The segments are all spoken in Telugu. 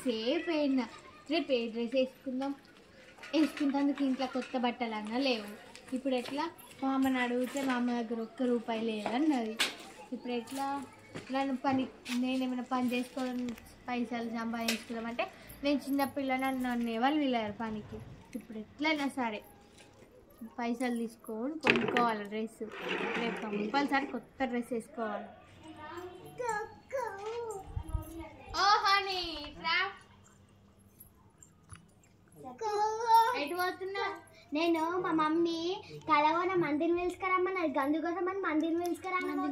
సేపు అయినా రేపు ఏ డ్రెస్ వేసుకుంటందుకు ఇంట్లో కొత్త బట్టలు అన్నా లేవు. ఇప్పుడు ఎట్లా మా అమ్మని అడిగితే మా అమ్మ దగ్గర ₹1 లేదన్నది. ఇప్పుడు ఎట్లా నేనేమైనా పని చేసుకోవడం పైసలు సంపాదించుకోవడం నేను చిన్నపిల్లని నన్ను ఎవరు వీళ్ళారు పనికి. ఇప్పుడు ఎట్లయినా సరే పైసలు తీసుకొని కొనుక్కోవాలి డ్రెస్. రేపు కంపల్సరీ కొత్త డ్రెస్ వేసుకోవాలి. ఓ హనీ ఎటు పోతున్నా? నేను మా మమ్మీ కలవన మందిని పిలుచుకురమ్మన్నది. గందు కోసం అని మందిని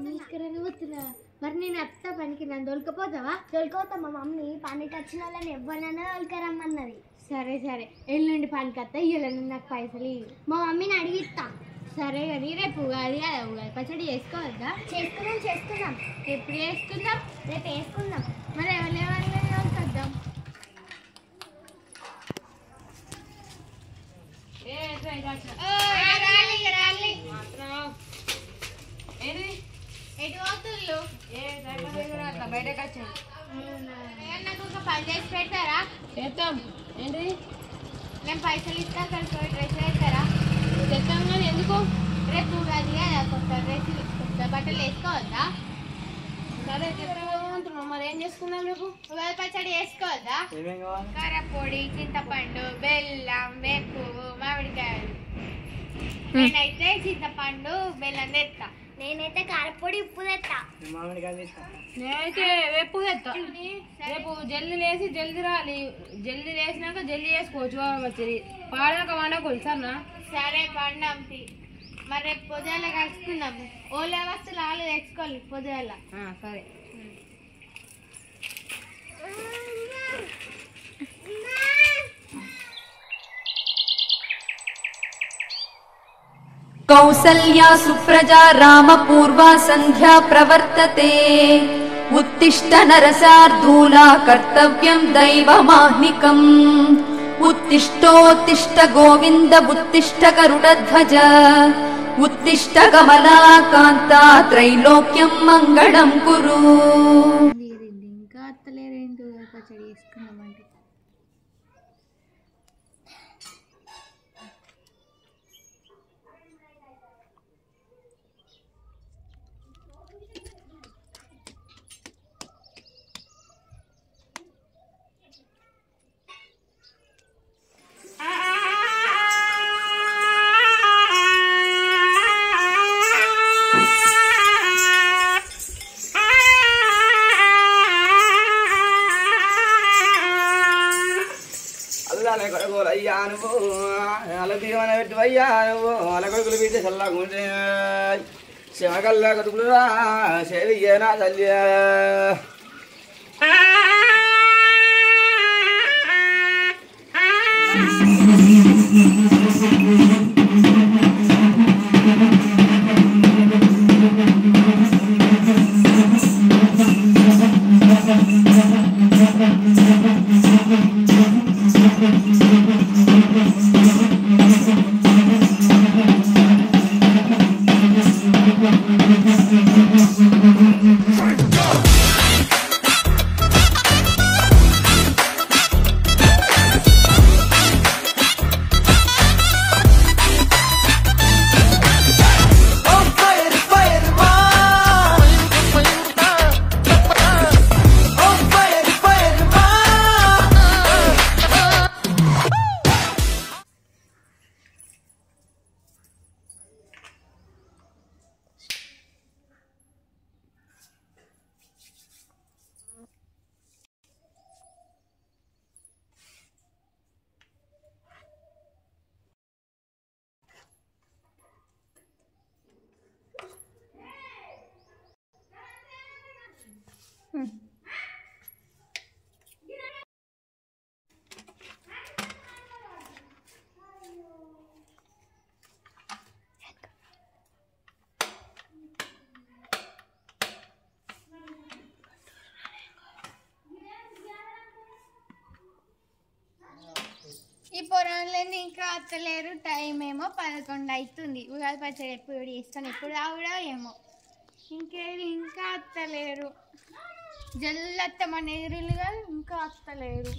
పిలుచుకురని పోతున్నా. మరి నేను అత్త పనికి నన్ను దొలకపోతావా? తోలుకోతా. మా మమ్మీ పనికి వచ్చిన వాళ్ళని ఎవరినైనా తోలుకురమ్మన్నది. సరే సరే ఎల్లుండి పనికి వస్తా. ఇవ్వలేను నాకు పైసలు. మా మమ్మీని అడిగిస్తా. సరే కానీ రేపు ఉగాది కదా, ఉగాది పచ్చడి చేసుకోవద్దా? చేసుకుందాం. ఎప్పుడు చేసుకుందాం? రేపు వేసుకుందాం. మరి ఎవరెవరిని వద్దాం? ఎటు పోతుళ్ళు? బయటకు వచ్చాను. నాకు ఒక పని చేసి పెట్టారా? చేద్దాం. ఏంటి? నేను పైసలు ఇస్తా, అక్కడ డ్రెస్ వేస్తారా? తెస్తాం కానీ ఎందుకు? రేపు ఉగాది కదా, కొత్త బట్టలు వేసుకోవద్దా? సరే చెప్తామంటున్నాం. మరి ఏం చేసుకున్నాం రేపు? ఉగాది పచ్చడి వేసుకోవద్దా? కారపొడి, చింతపండు, బెల్లం, వేపు, మామిడికాయలు. నేనైతే చింతపండు బెల్లం తెస్తా. నేనైతే కారపొడి ఉప్పు తెస్తా. నేనైతే వేపు తెస్తా. రేపు జల్దీ లేసి జల్దీ రాలి. జల్దీ లేసినాక జల్దీ చేసుకోవచ్చు. వచ్చి పాడాక వండకూడదు సరేనా? సరే పండంతి. మరి రేపు పొద్దుల కలుసుకుందాము. ఓలే వస్తువులు వాళ్ళు తెచ్చుకోవాలి పొద్దుల. సరే. कौसल्या सुप्रजा रामपूर्वा सन्ध्या प्रवर्तते उत्तिष्ठ नरसार्धूला कर्तव्यं दैवमाह्निकम् उत्तिष्ठोत्तिष्ठ गोविन्द उत्तिष्ठ गरुडध्वज उत्तिष्ठ कमलाकान्ता त्रैलोक्यं मङ्गलं कुरु. ఇంకా అత్తలేరేంటి పచ్చడి చేసుకున్నామంటే? అయ్యా నువ్వు అలా దీవన పెట్టి అయ్యా నువ్వు అలా కొడుకులు పెట్టి చల్లకుంటే శివకల్లా కొడుకులురా సేవియేనా తల్లి. ఈ పొరంలోని ఇంకా అత్తలేరు. టైం ఏమో 11 అవుతుంది. ఉగాది పచ్చడి ఎప్పుడు చేస్తాను, ఎప్పుడు ఆవిడ ఏమో ఇంకేది ఇంకా అత్తలేరు. జల్లత్తమ్మ నీరులుగా ఇంకా వస్తలేరు.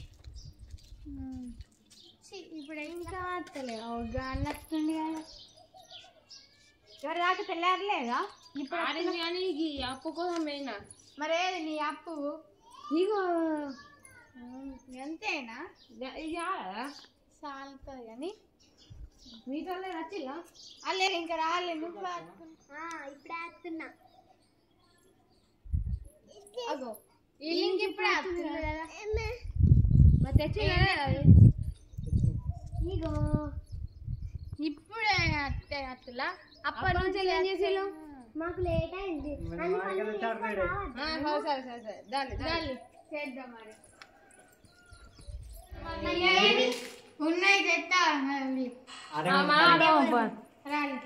ఇప్పుడు ఇంకా వస్తలేవు గాలి వస్తుంది కదా. ఎవరు దాకా తెల్లారలేదా? ఇప్పుడు కానీ ఈ అప్పు కోసం పోయినా. మరేది నీ అప్పు? ఇగో ఎంతేనా ఇది చాలుతుంది కానీ మీతో వచ్చిల్లా అల్లే ఇంకా రాలేదు. నువ్వు ఇప్పుడే వస్తున్నా. అగో వీళ్ళకి ఇప్పుడే వస్తుంది కదా. మరి తెచ్చి ఇగో ఇప్పుడే అత్తలా అప్పటి నుంచి ఏం చేసేలో మాకు లేట్ అయింది. సరే సరే సరే దాన్ని చేద్దాం మరి. ఉన్నాయి తెస్తా రాలి.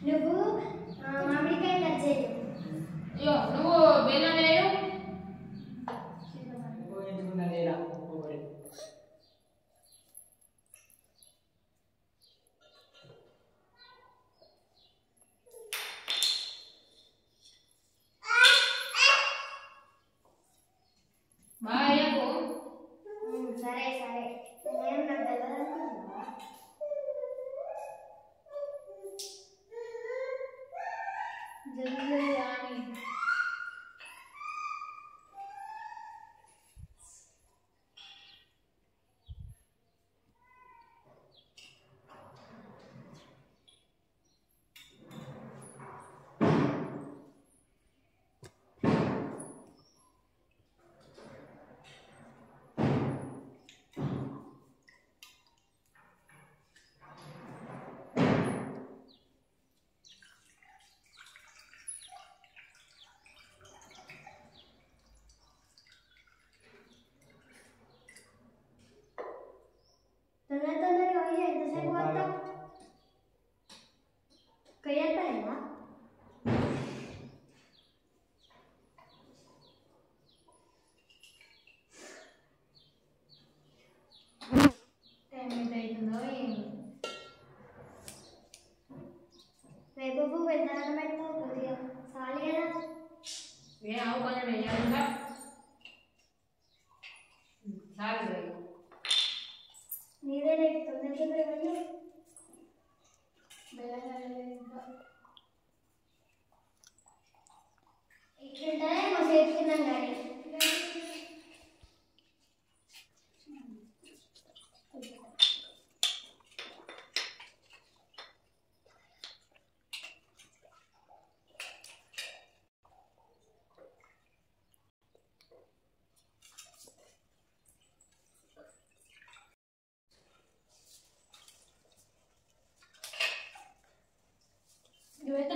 నువ్వు మామిడికాయ కట్ చేయు. నువ్వు బెల్లం వేయు. సరే సరే నేను నాకు తెలియదనుకుంటున్నా. జల్దీ రాని. తొందరగా పోయి ఎంతసేపు వస్తావు? కొయ్యలేదా? టైం ఎంత అవుతుందో ఏమి. రేపు పెద్దగా పెడతావు కొద్దిగా చాలు కదా. కొంచెం వేయాలి నీదే రేపు తొందరగా పోయి ఇట్లుంటే మా చేస్తున్నాం కానీ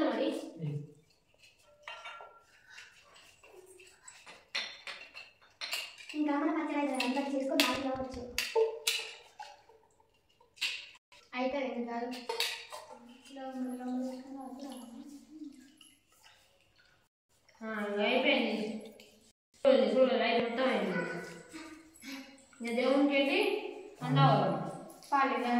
మరి ఇంకా మన పచ్చడి అంతా చేసుకొని బాగా కావచ్చు. అయితే రెండు కాదు. అయిపోయింది. చూడాలి లైట్ మొత్తం అయింది. ఇంకా దేవునికి ఏంటి అండవాలి పాలిగా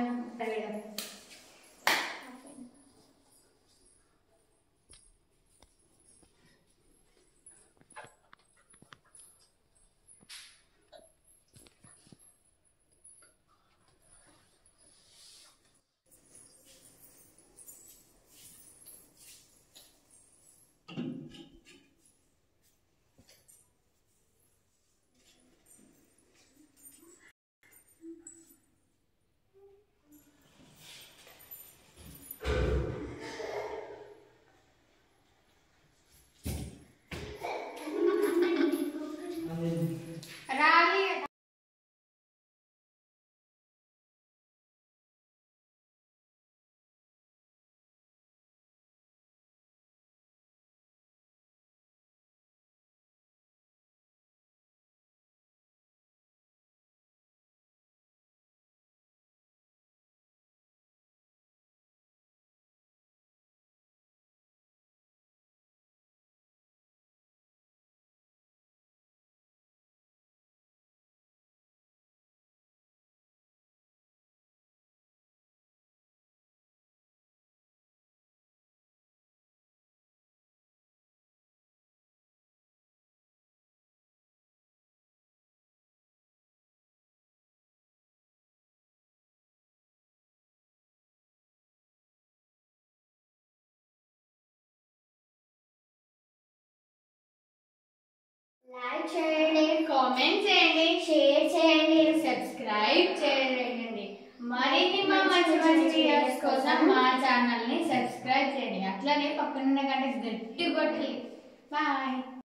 లైక్ చేయండి, కామెంట్ చేయండి, షేర్ చేయండి, సబ్స్క్రైబ్ చేయండి. మరిన్ని మా మంచి మంచి వీడియోస్ కోసం మా ఛానల్ని సబ్స్క్రైబ్ చేయండి. అట్లనే పక్కనున్న గంట గట్టి కొట్టండి. బాయ్.